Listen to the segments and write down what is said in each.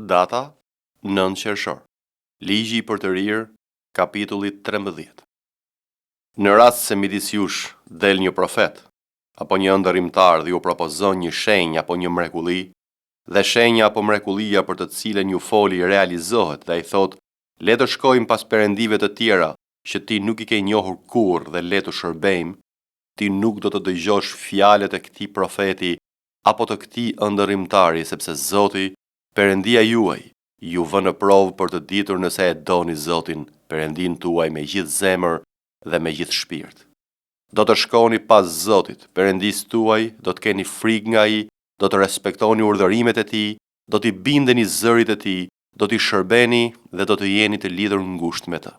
Data 9 qershor. Ligji i për të rirë, kapitulli 13. Në rast se midis jush del një profet, apo një ndërimtar dhe ju propozon një shenjë apo një mrekulli, dhe shenja apo mrekullia për të cilën ju foli realizohet dhe i thot, le të shkojmë pas perendive të tjera që ti nuk i ke njohur kurrë dhe le të shërbejmë, ti nuk do të dëgjosh fjalët e këtij profeti apo të këtij ndërimtari, sepse Zoti, Perëndia juaj, ju vë në provë për të ditur nëse e doni Zotin, Perëndin tuaj me gjithë zemër dhe me gjithë shpirt. Do të shkoni pas Zotit, Perëndis tuaj, do të keni frikë nga ai, do të respektoni urdhërimet e tij, do t'i bindeni zërit e tij, do t'i shërbeni dhe do të jeni të lidhur ngushtë me të.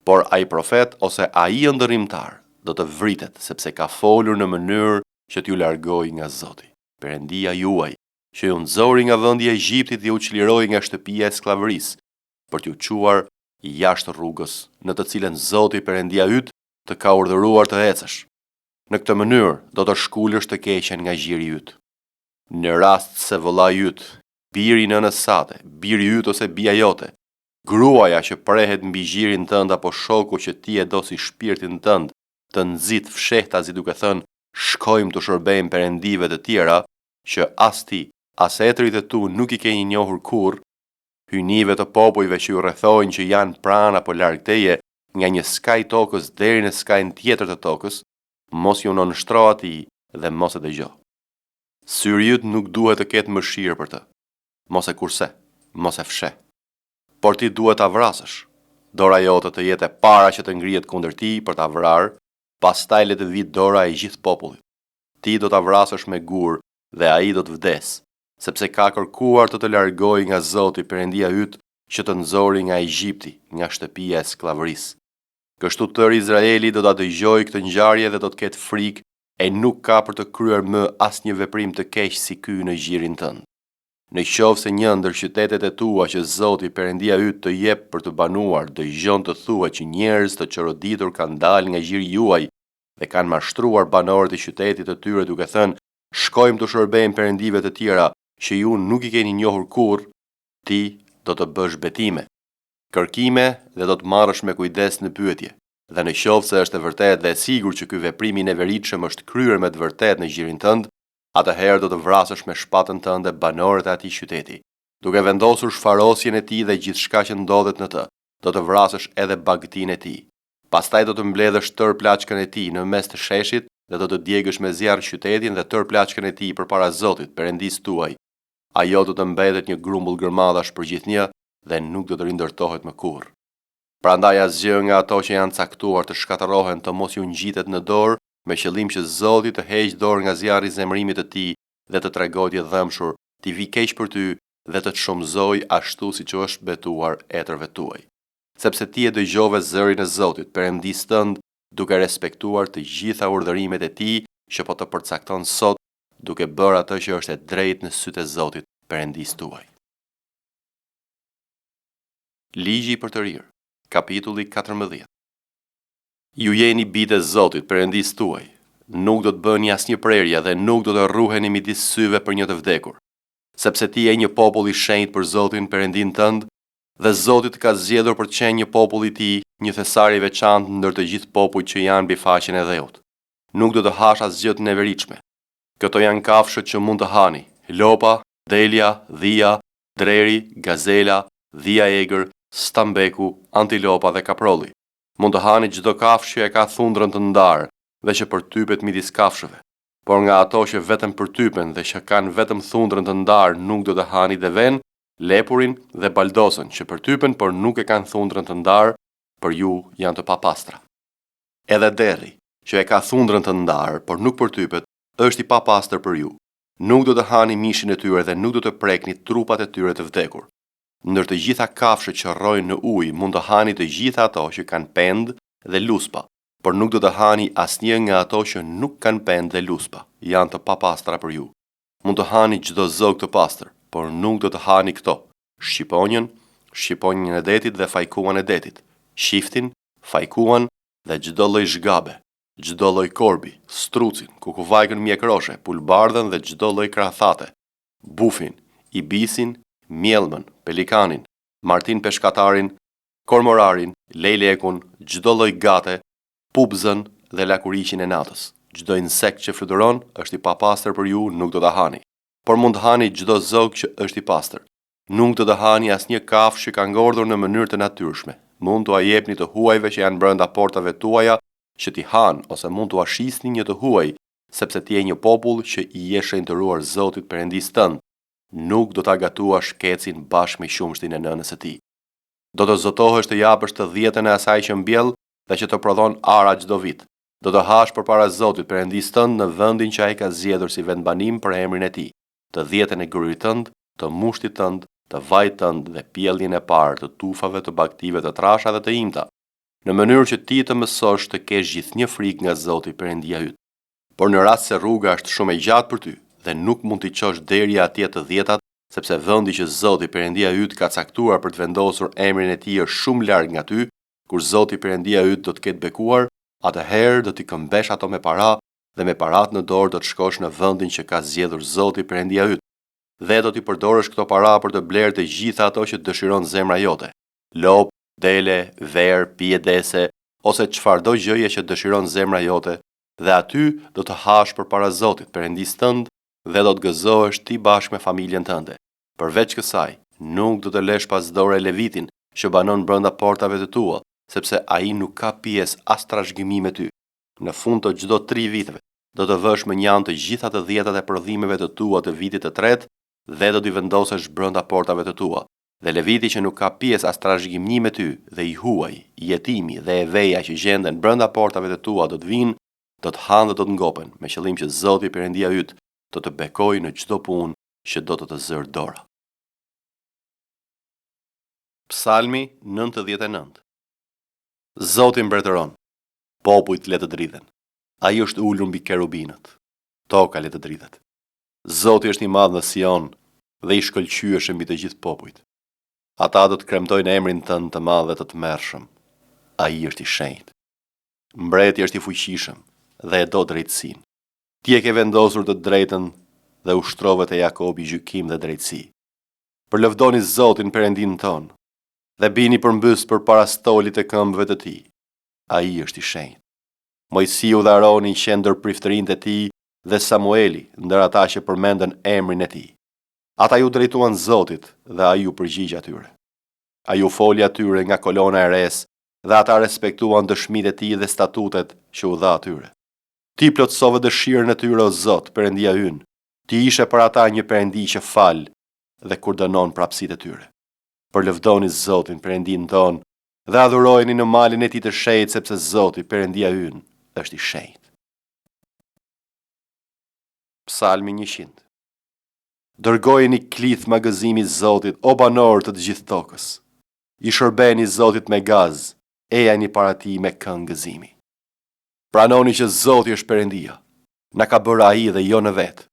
Por ai profet ose ai ndërimtar do të vritet sepse ka folur në mënyrë që t'ju largojë nga Zoti, Perëndia juaj, që ju nxori nga vendi i Egjiptit dhe ju çliroi nga shtëpia e skllavërisë, për t'ju çuar jashtë rrugës në të cilën Zoti Perëndia yt të ka urdhëruar të ecësh. Në këtë mënyrë do të shkulësh të keqen nga gjiri yt. Në rast se vëllai yt, biri i nënës sate, biri yt ose bia jote, gruaja që prehet mbi gjirin tënd apo shoku që ti e do si shpirtin tënd, të nxit fshehtazi duke thënë, shkojmë të shërbejmë perendive të tjera, që as ti, as etrit e tu nuk i keni njohur kurrë, hyjnive të popujve që ju rrethojnë që janë pranë apo larg teje, nga një skaj tokës deri në skajin tjetër të tokës, mos ju nënshtro atij dhe mos e dëgjo. Syri yt nuk duhet të ketë mëshirë për të. Mos e kurse, mos e fsheh. Por ti duhet ta vrasësh. Dora jote të jetë e para që të ngrihet kundër ti për ta vrarë, pastaj le të vijë dora e gjithë popullit. Ti do ta vrasësh me gur dhe ai do të vdes, sepse ka kërkuar të largojë nga Zoti Perëndia yt që të nxori nga Egjipti, nga shtëpia e skllavërisë. Kështu tërë Izraeli do ta dëgjojë këtë ngjarje dhe do të ketë frikë e nuk ka për të kryer më asnjë veprim të keq si ky në gjirin tënd. Në qoftë se një ndër qytetet e tua që Zoti Perëndia yt të jep për të banuar, dëgjon të thuhet që njerëz të çoroditur kanë dalë nga gjiri juaj dhe kanë mashtruar banorët e qytetit të tyre duke thënë, shkojmë të shërbejmë perendive të tjera që ju nuk i keni njohur kurrë, ti do të bësh betime, kërkime dhe do të marrësh me kujdes në pyetje. Dhe në qoftë se është e vërtetë dhe e sigurt që ky veprim i neveritshëm është kryer me të vërtetë në gjirin tënd, atëherë do të vrasësh me shpatën tënde banorët e atij qyteti. Duke vendosur shfarosjen e tij dhe gjithçka që ndodhet në të, do të vrasësh edhe bagëtinë e tij. Pastaj do të mbledhësh tërë plaçkën e tij në mes të sheshit dhe do të djegësh me zjarr qytetin dhe tërë plaçkën e tij përpara Zotit, Perëndis tuaj. Ajo do të mbetet një grumbull gërmadhash për gjithnjë dhe nuk do të rindërtohet më kurrë. Prandaj asgjë nga ato që janë caktuar të shkatërrohen të mos ju ngjitet në dorë, me qëllim që Zoti të heqë dorë nga zjarri i zemërimit të tij dhe të tregojë të dhëmshur, ti vi keq për ty dhe të çmzoj ashtu siç është betuar etërve tuaj. Sepse ti e dëgjove zërin e Zotit, Perëndis tënd, duke respektuar të gjitha urdhërimet e tij që po të përcakton sot, duke bërë atë që është e drejtë në sytë e Zotit, Perëndis tuaj. Ligji për të rirë, kapitulli 14. Ju jeni bijtë e Zotit, Perëndis tuaj. Nuk do të bëni asnjë prerje dhe nuk do të rruheni midis syve për një të vdekur, sepse ti je një popull i shenjtë për Zotin, Perëndin tënd, dhe Zoti të ka zgjedhur për të qenë një popull i tij, një thesar i veçantë ndër të gjithë popujt që janë mbi faqen e dheut. Nuk do të hash asgjë të neveritshme. Këto janë kafshët që mund të hani: lopa, delja, dhia, dreri, gazela, dhia egër, stambeku, antilopa dhe kaprolli. Mund të hani çdo kafshë që e ka thundrën të ndarë dhe që përtypet midis kafshëve. Por nga ato që vetëm përtypen dhe që kanë vetëm thundrën të ndarë nuk do të hani deven, lepurin dhe baldosën që përtypen por nuk e kanë thundrën të ndarë, për ju janë të papastra. Edhe derri, që e ka thundrën të ndarë por nuk përtypet, është i papastër për ju. Nuk do të hani mishin e tyre dhe nuk do të prekni trupat e tyre të vdekur. Ndër të gjitha kafshët që rrojnë në ujë, mund të hani të gjitha ato që kanë pend dhe luspa, por nuk do të hani asnjë nga ato që nuk kanë pend dhe luspa, janë të papastra për ju. Mund të hani çdo zog të pastër, por nuk do të hani këto: shqiponjën, shqiponjën e detit dhe fajkuan e detit, shiftin, fajkuan dhe çdo lloj zhgabe, çdo lloj korbi, strucin, kukuvajkën mjekroshe, pulbardhën dhe çdo lloj krathate, bufin, ibisin, mjellmën, pelikanin, martin peshkatarin, kormorarin, lejlekun, çdo lloj gate, pupzën dhe lakurishin e natës. Çdo insekt që fluturon është i papastër për ju, nuk do ta hani. Por mund hani çdo zog që është i pastër. Nuk do të hani asnjë kafshë që ka ngordhur në mënyrë të natyrshme. Mund t'ua jepni të huajve që janë brenda portave tuaja që t'i han, ose mund t'ua shisni një të huaj, sepse ti je një popull që i je shenjtëruar Zotit Perëndis tënd. Nuk do ta gatuash kecin bashkë me qumshtin e nënës së tij. Do të zotohesh të japësh të 10-ën e asaj që mbjell dhe që të prodhon ara çdo vit. Do të hash përpara Zotit Perëndis tënd në vendin që ai ka zgjedhur si vendbanim për emrin e tij, të 10-ën e grurit tënd, të mushtit tënd, të vajt tënd dhe pjelljen e parë të tufave të bagtive të trasha dhe të imta, në mënyrë që ti të mësosh të kesh gjithnjë frikë nga Zoti Perëndia yt. Por në rast se rruga është shumë e gjatë për ty dhe nuk mund t'i çosh deri atje të 10-tat, sepse vendi që Zoti Perëndia yt ka caktuar për të vendosur emrin e tij është shumë larg nga ty, kur Zoti Perëndia yt do të ketë bekuar, atëherë do t'i këmbesh ato me para dhe me parat në dorë do të shkosh në vendin që ka zgjedhur Zoti Perëndia yt. Dhe do t'i përdorësh këto para për të blerë të gjitha ato që dëshiron zemra jote. Lop, dele, ver, pijedese, ose çfarëdo gjëje që dëshiron zemra jote, dhe aty do të hash përpara Zotit Perëndis tënd dhe do të gëzohesh ti bashkë me familjen tënde. Përveç kësaj, nuk do të lesh pas dore Levitin që banon brenda portave të tua, sepse ai nuk ka pjesë as trashëgimi me ty. Në fund të çdo 3 viteve, do të vësh më një anë të gjitha të 10-tat e prodhimeve të tua të vitit të tretë dhe do t'i vendosesh brenda portave të tua. Dhe Leviti që nuk ka pjesë as trashëgimi me ty, dhe i huaj, i jetimi dhe e veja që gjenden brenda portave të tua do të vinë, do të hanë dhe do të ngopen, me qëllim që Zoti Perëndia yt do të bekojë në çdo punë që do të zërë dora. Psalmi 99. Zoti mbretëron, popujt le të dridhen. Ai është ulur mbi kerubinët. Toka le të dridhet. Zoti është i madh në Sion dhe i shkëlqyeshëm mbi të gjithë popujt. Ata do të kremtojnë emrin tënd të madh dhe të tmerrshëm. Ai është i shenjtë. Mbreti është i fuqishëm dhe e do drejtësinë. Ti e ke vendosur të drejtën dhe ushtrove te Jakobi gjykim dhe drejtësi. Përlëvdoni Zotin Perëndin ton dhe bini përmbys përpara stolit të këmbëve të tij. Ai është i shenjtë. Mojsiu dhe Aroni qenë ndër priftërinjtë e tij dhe Samueli ndër ata që përmendën emrin e tij. Ata ju drejtuan Zotit dhe ai ju përgjigj atyre. Ai u foli atyre nga kolona e res dhe ata respektuan dëshmitë e tij dhe statutet që u dha atyre. Ti plotësove dëshirën e tyre o Zot, Perëndia ynë. Ti ishe për ata një Perëndi që fal dhe kur dënon prapësitë e tyre. Përlëvdoni Zotin Perëndin ton dhe adhurojeni në malin e tij të shenjtë, sepse Zoti Perëndia ynë është i shenjtë. Psalmi 100. Dërgojeni klith magëzimi Zotit, o banor të gjithë tokës. I shërbeni Zotit me gaz, ejani para tij me këngë gëzimi. Pranoni që Zoti është Perëndia. Na ka bërë ai dhe jo në vetë.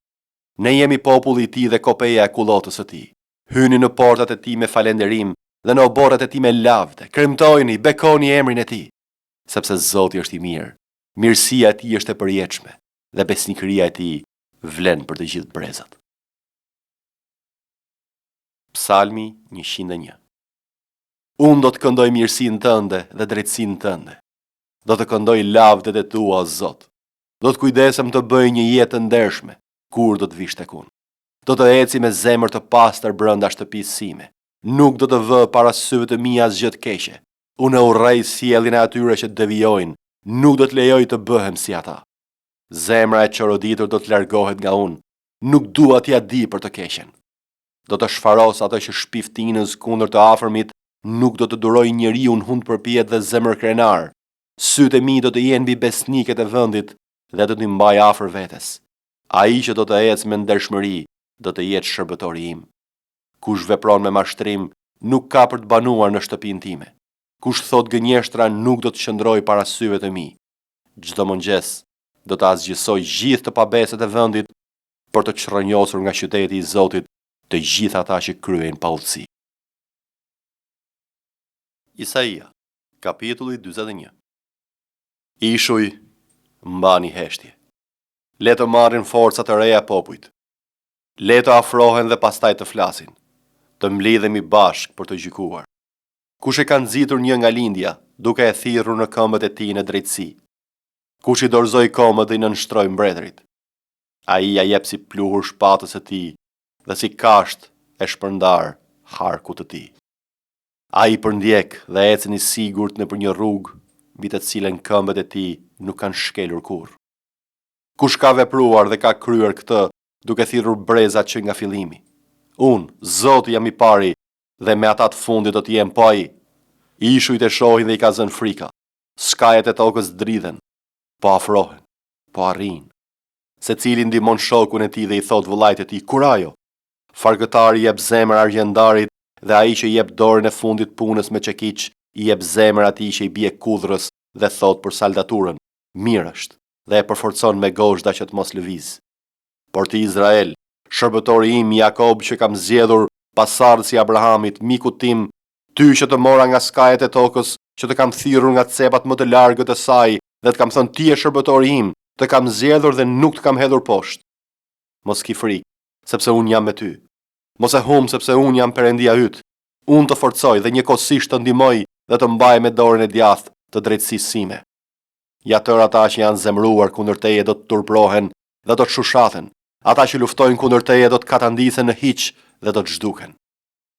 Ne jemi populli i tij dhe kopeja e kullotës së tij. Hyni në portat e tij me falënderim dhe në oborrat e tij me lavde. Kremtojeni, bekoni emrin e tij, sepse Zoti është i mirë. Mirësia e tij është e përjetshme dhe besnikëria e tij vlen për të gjithë brezat. Psalmi 101. Unë do të këndoj mirësinë tënde dhe drejtësinë tënde. Do të këndoj lavdet e tua, o Zot. Do të kujdesem të bëj një jetë të ndershme, kur do të vish tek unë. Do të eci me zemër të pastër brenda shtëpisë sime. Nuk do të vë para syve të mia asgjë të keqe. Unë urrej sjelljen e atyre që devijojnë, nuk do të lejoj të bëhem si ata. Zemra e çoroditur do të largohet nga unë, nuk dua t'ia di për të keqen. Do të shfaros ato që shpiftinës kundër të afërmit, nuk do të duroj njeriu në hund përpjet dhe zemër krenar. Sytë e mi do të jenë mbi besniket e vendit dhe do t'i mbaj afër vetes. Ai që do të ecë me ndershmëri, do të jetë shërbëtori im. Kush vepron me mashtrim, nuk ka për të banuar në shtëpinë time. Kush thot gënjeshtra, nuk do të qëndroj para syve të mi. Çdo mëngjes do të asgjësoj gjithë të pabeset e vendit për të çrronjosur nga qyteti i Zotit të gjithë ata që kryejnë paudhësi. Isaia, kapitulli 41. Ishuj, mbani heshtje. Le të marrin forcat të reja popujt. Le të afrohen dhe pastaj të flasin. të mblidhemi bashk për të gjykuar. Kush e ka nxitur një nga lindja, duke e thirrur në këmbët e tij në drejtësi? Kush i dorëzoi komët dhe i nënshtroi mbretërit? Ai ja jep si pluhur shpatës së tij dhe si kasht e shpërndar harkut të tij. Ai përndjek dhe ecën i sigurt nëpër një rrugë mbi të cilën këmbët e tij nuk kanë shkelur kurrë. Kush ka vepruar dhe ka kryer këtë duke thirrur brezat që nga fillimi? Unë, Zoti, jam i pari dhe me ata të fundit do të jem po ai. Ishujt e shohin dhe i ka zënë frika. Skajet e tokës dridhen, po afrohen, po arrin. Secili ndihmon shokun e tij dhe i thot vëllait e tij, kurajo. Fargëtari jep zemër argjendarit dhe ai që jep dorën e fundit punës me çekiç i jep zemër atij që i bie kudhrës dhe thot për saldaturën, mirë është, dhe e përforcon me gozhda që të mos lëviz. Por ti Izrael, shërbëtori im Jakob që kam zgjedhur pasardhës i Abrahamit, miku tim, ty që të mora nga skajet e tokës, që të kam thirrur nga cepat më të largët të saj, dhe të kam thënë ti je shërbëtori im, të kam zgjedhur dhe nuk të kam hedhur poshtë. Mos ki frikë, sepse unë jam me ty. Mos e hum sepse unë jam Perëndia yt. Unë të forcoj dhe njëkohësisht të ndihmoj dhe të mbaj me dorën e djathtë të drejtësisë sime. Ja tërë ata që janë zemruar kundër teje do të turprohen dhe do të shushaten. Ata që luftojnë kundër teje do të katandisen në hiç dhe do të zhduken.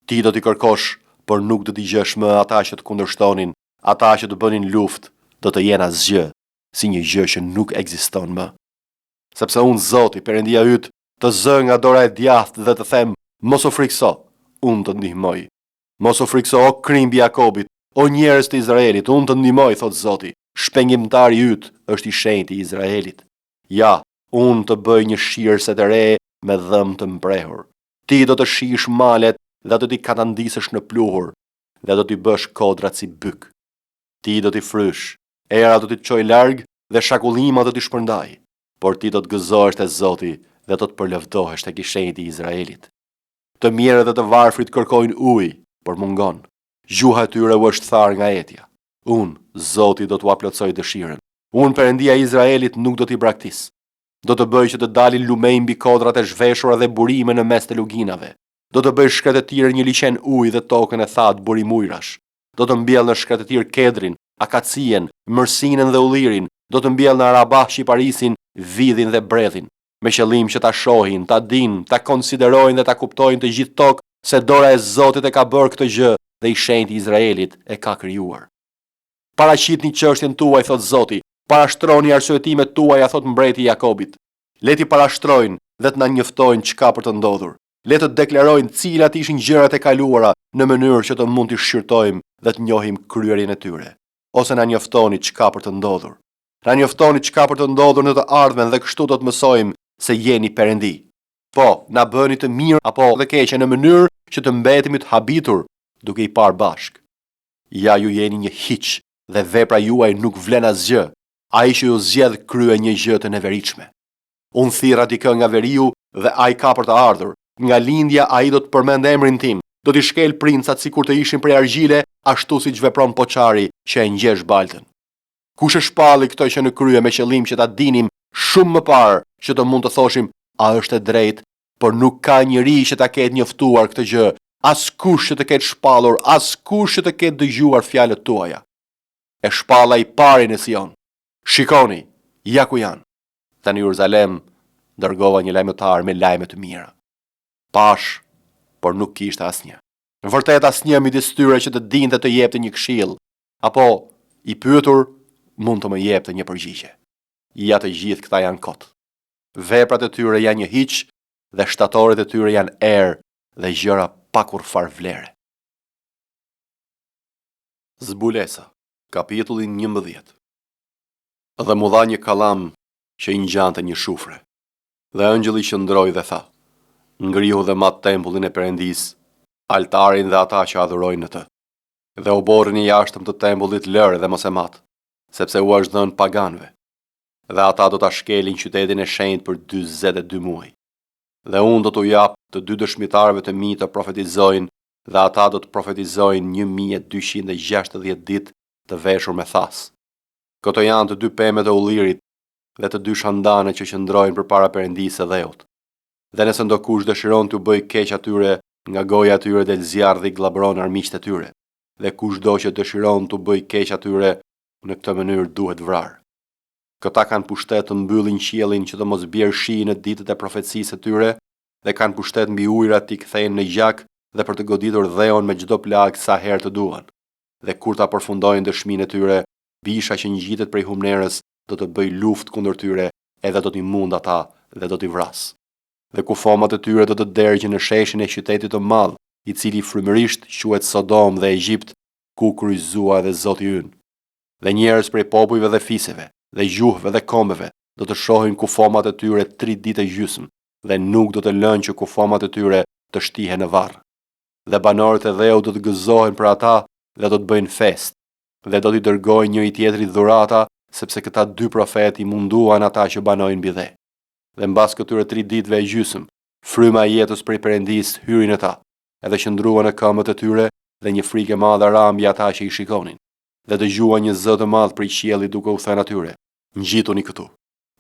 Ti do t'i kërkosh, por nuk do t'i gjesh më ata që të kundërshtonin, ata që të bënin luftë do të jenë asgjë, si një gjë që nuk ekziston më. Sepse unë Zoti, Perëndia yt, të zë nga dora e djathtë dhe të them, mos u frikso, unë të ndihmoj. Mos u frikso o krimbi i Jakobit, o njerëz të Izraelit, unë të ndihmoj, thot Zoti. Shpengimtari yt është i shenjtë i Izraelit. Ja, unë të bëj një shirëse të re me dhëm të mprehur. Ti do të shish malet dhe do t'i katandisësh në pluhur dhe do t'i bësh kodrat si byk. Ti do t'i frysh, era do t'i çoj larg dhe shakullima do t'i shpërndaj. Por ti do të gëzohesh te Zoti dhe do të përlëvdohesh tek i shenjtë i Izraelit. Të mirë dhe të varfrit kërkojnë ujë, por mungon. Gjuha e tyre u është tharë nga etja. Unë, Zoti, do t'u aplotsoj dëshirën. Unë, Perëndia e Izraelit, nuk do t'i braktis. Do të bëj që të dalin lumej mbi kodrat e zhveshura dhe burime në mes të luginave. Do të bëj shkretëtirë një liçen ujë dhe tokën e thatë burimujrash. Do të mbjell në shkretëtirë kedrin, akacien, mërsinën dhe ullirin. Do të mbjell në arabah shqiparisin, vidhin dhe bredhin. Me qëllim që ta shohin, ta dinë, ta konsiderojnë dhe ta kuptojnë të gjithë tokë se dora e Zotit e ka bërë këtë gjë dhe i shenjtë i Izraelit e ka krijuar. Paraqitni çështjen tuaj, thot Zoti, parashtroni arsyetimet tuaja, thot mbreti i Jakobit. Le t'i parashtrojnë dhe të na njoftojnë çka për të ndodhur. Le të deklarojnë cilat ishin gjërat e kaluara në mënyrë që të mund t'i shqyrtojmë dhe të njohim kryerjen e tyre. Ose na njoftoni çka për të ndodhur. Na njoftoni çka për të ndodhur në të ardhmen dhe kështu do të mësojmë se jeni Perëndi. Po, na bëni të mirë apo të keqe në mënyrë që të mbetemi të habitur duke i parë bashk. Ja ju jeni një hiç dhe vepra juaj nuk vlen asgjë. Ai që ju zgjedh kryen një gjë të neveritshme. Unë thirra dikë nga veriu dhe ai ka për të ardhur. Nga lindja ai do të përmend emrin tim. Do t'i shkel princat sikur të ishin prej argjile, ashtu siç vepron poçari që e ngjesh baltën. Kush e shpalli këtë që në krye me qëllim që ta dinim shumë më parë që të mund të thoshim a është e drejtë, por nuk ka njëri që ta ketë njoftuar këtë gjë, askush që të ketë shpallur, askush që të ketë dëgjuar fjalët tuaja. E shpalla i pari në Sion. Shikoni, ja ku janë. Tani Jeruzalem dërgova një lajmëtar me lajme të mira. Pash, por nuk kishte asnjë. Vërtet asnjë midis tyre që të dinte të jepte një këshill, apo i pyetur mund të më jepte një përgjigje. Ja të gjithë këta janë kot. Veprat e tyre janë një hiç dhe shtatorët e tyre janë erë dhe gjëra pa kurfar vlere. Zbulesa, kapitulli 11. Dhe mu dha një kallam që i ngjante një shufre. Dhe ëngjëlli qëndroi dhe tha: ngrihu dhe mat tempullin e Perëndisë, altarin dhe ata që adhurojnë në të. Dhe u borën i jashtëm të tempullit lërë dhe mos e mat, sepse u është dhënë paganëve. Dhe ata do ta shkelin qytetin e shenjtë për 42 muaj. Dhe unë do t'u jap të 2 dëshmitarëve të mi të profetizojnë, dhe ata do të profetizojnë 1260 ditë të veshur me thas. Këto janë të 2 pemet e ullirit dhe të 2 shandane që qëndrojnë përpara Perëndisë së dheut. Dhe nëse ndokush dëshiron t'u bëjë keq atyre, Nga goja e tyre del zjarri dhe glabron armiqtë e tyre, dhe kushdo që dëshiron të bëj keq atyre, në këtë mënyrë duhet vrarë. Këta kanë pushtet të mbyllin qiellin që të mos bjerë shi në ditët e profecisë së tyre, dhe kanë pushtet mbi ujërat t'i kthejnë në gjak dhe për të goditur dheun me çdo plagë sa herë të duan. Dhe kur ta përfundojnë dëshminë e tyre, bisha që ngjitet prej humnerës do të bëj luftë kundër tyre, edhe do t'i mund ata dhe do t'i vras. Dhe kufomat e tyre do të dergjën në sheshin e qytetit të madh, i cili frymërisht quhet Sodom dhe Egjipt, ku kryqëzua edhe Zoti ynë. Dhe njerëz prej popujve dhe fiseve, dhe gjuhëve dhe kombeve do të shohin kufomat e tyre 3 ditë e gjysmë, dhe nuk do të lënë që kufomat e tyre të shtihen në varr. Dhe banorët e dheut do të gëzohen për ata dhe do të bëjnë fest, dhe do t'i dërgojnë njëri tjetrit dhurata, sepse këta 2 profetë i munduan ata që banojnë mbi dhe. Dhe mbas këtyre 3 ditëve e gjysmë, fryma e jetës prej Perëndis hyri në ta, edhe qëndrua në këmbët e tyre, dhe një frikë e madhe ra mbi ata që i shikonin. Dhe dëgjua një zë të madh prej qiellit duke u thënë atyre: "Ngjituni këtu."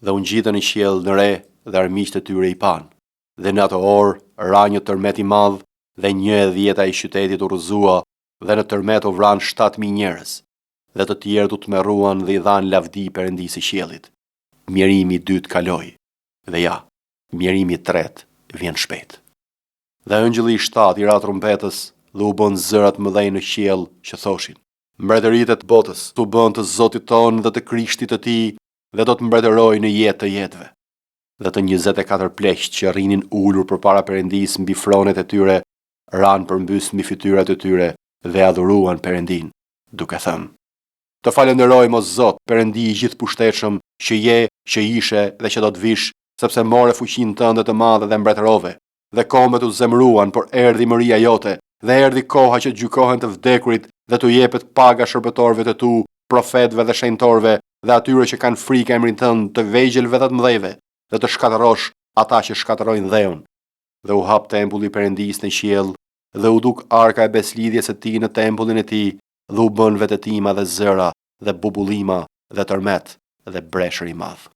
Dhe u ngjitën në qiell në re dhe armiqtë e tyre i pan. Dhe në ato orë ra një tërmet i madh dhe 1/10 e qytetit u rrëzua, dhe në tërmet u vran 7.000 njerëz. Dhe të tjerët u tmerruan dhe i dhan lavdi Perëndisë së qiellit. Mjerimi i dytë kaloi, dhe ja, mjerimi i tretë vjen shpejt. Dhe ëngjëlli i 7 i ra trumpetës dhe u bën zërat mëdhenj në qiell që thoshin: "Mbretëritë të botës u bën të Zotit ton dhe të Krishtit të tij, dhe do të mbretërojë në jetë të jetëve." Dhe të 24 pleqt që rrinin ulur përpara Perëndisë mbi fronet e tyre, ran përmbys mbi fytyrat e tyre dhe adhuruan Perëndin, duke thënë: "Të falenderojmë o Zot, Perëndi i gjithë pushtetshëm, që je, që ishe dhe që do të vish, sepse more fuqinë tënde të madhe dhe mbretërove, dhe kombet u zemruan, por erdhi mëria jote, dhe erdhi koha që gjykohen të vdekurit dhe t'u jepet paga shërbëtorëve të tu, profetëve dhe shenjtorëve, dhe atyre që kanë frikë emrin tënd, të vegjëlve dhe të mëdhejve, dhe të shkatërosh ata që shkatërojnë dheun." Dhe u hap tempulli i Perëndisë në qiell, dhe u duk arka e beslidhjes së tij në tempullin e tij, dhe u bën vetëtima dhe zëra dhe bubullima dhe tërmet dhe breshër i madh.